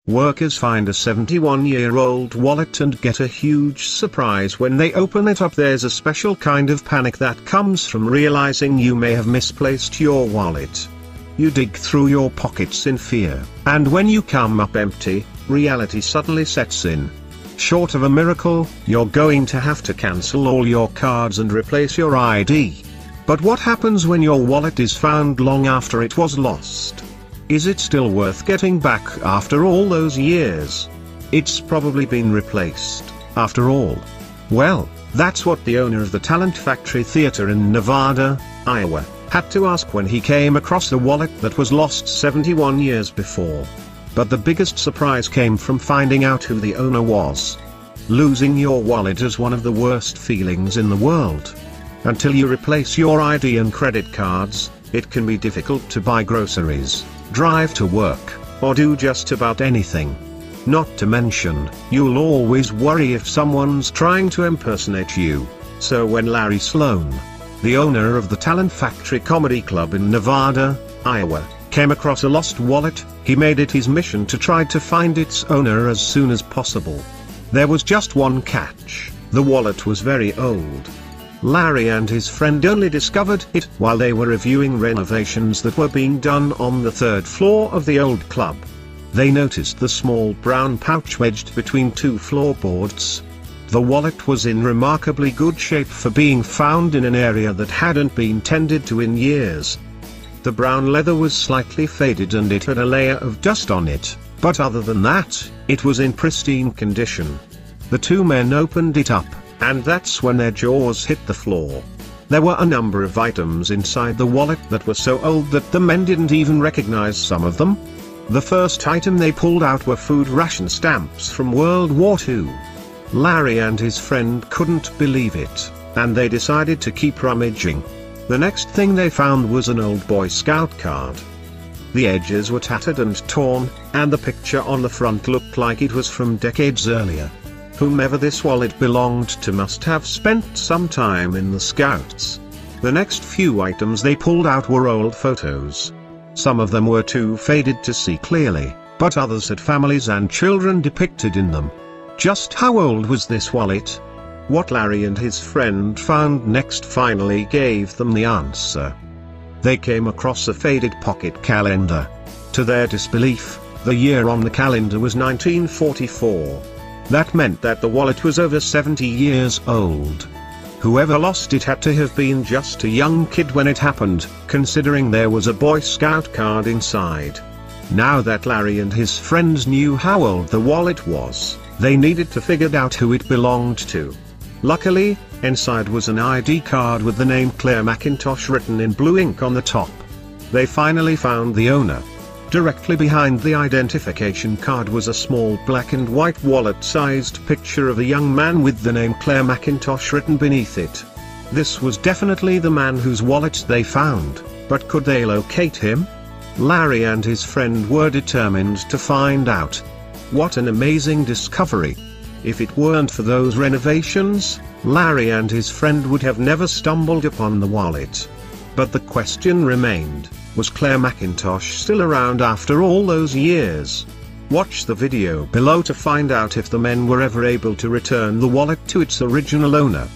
Workers find a 71-year-old wallet and get a huge surprise when they open it up. There's a special kind of panic that comes from realizing you may have misplaced your wallet. You dig through your pockets in fear, and when you come up empty, reality suddenly sets in. Short of a miracle, you're going to have to cancel all your cards and replace your ID. But what happens when your wallet is found long after it was lost? Is it still worth getting back after all those years? It's probably been replaced, after all. Well, that's what the owner of the Talent Factory Theater in Nevada, Iowa, had to ask when he came across a wallet that was lost 71 years before. But the biggest surprise came from finding out who the owner was. Losing your wallet is one of the worst feelings in the world. Until you replace your ID and credit cards, it can be difficult to buy groceries, drive to work, or do just about anything. Not to mention, you'll always worry if someone's trying to impersonate you. So when Larry Sloan, the owner of the Talent Factory Comedy Club in Nevada, Iowa, came across a lost wallet, he made it his mission to try to find its owner as soon as possible. There was just one catch: the wallet was very old. Larry and his friend only discovered it while they were reviewing renovations that were being done on the 3rd floor of the old club. They noticed the small brown pouch wedged between two floorboards. The wallet was in remarkably good shape for being found in an area that hadn't been tended to in years. The brown leather was slightly faded and it had a layer of dust on it, but other than that, it was in pristine condition. The two men opened it up, and that's when their jaws hit the floor. There were a number of items inside the wallet that were so old that the men didn't even recognize some of them. The first item they pulled out were food ration stamps from World War II. Larry and his friend couldn't believe it, and they decided to keep rummaging. The next thing they found was an old Boy Scout card. The edges were tattered and torn, and the picture on the front looked like it was from decades earlier. Whomever this wallet belonged to must have spent some time in the Scouts. The next few items they pulled out were old photos. Some of them were too faded to see clearly, but others had families and children depicted in them. Just how old was this wallet? What Larry and his friend found next finally gave them the answer. They came across a faded pocket calendar. To their disbelief, the year on the calendar was 1944. That meant that the wallet was over 70 years old. Whoever lost it had to have been just a young kid when it happened, considering there was a Boy Scout card inside. Now that Larry and his friends knew how old the wallet was, they needed to figure out who it belonged to. Luckily, inside was an ID card with the name Clare McIntosh written in blue ink on the top. They finally found the owner. Directly behind the identification card was a small black and white wallet-sized picture of a young man with the name Clare McIntosh written beneath it. This was definitely the man whose wallet they found, but could they locate him? Larry and his friend were determined to find out. What an amazing discovery! If it weren't for those renovations, Larry and his friend would have never stumbled upon the wallet. But the question remained: was Clare McIntosh still around after all those years? Watch the video below to find out if the men were ever able to return the wallet to its original owner.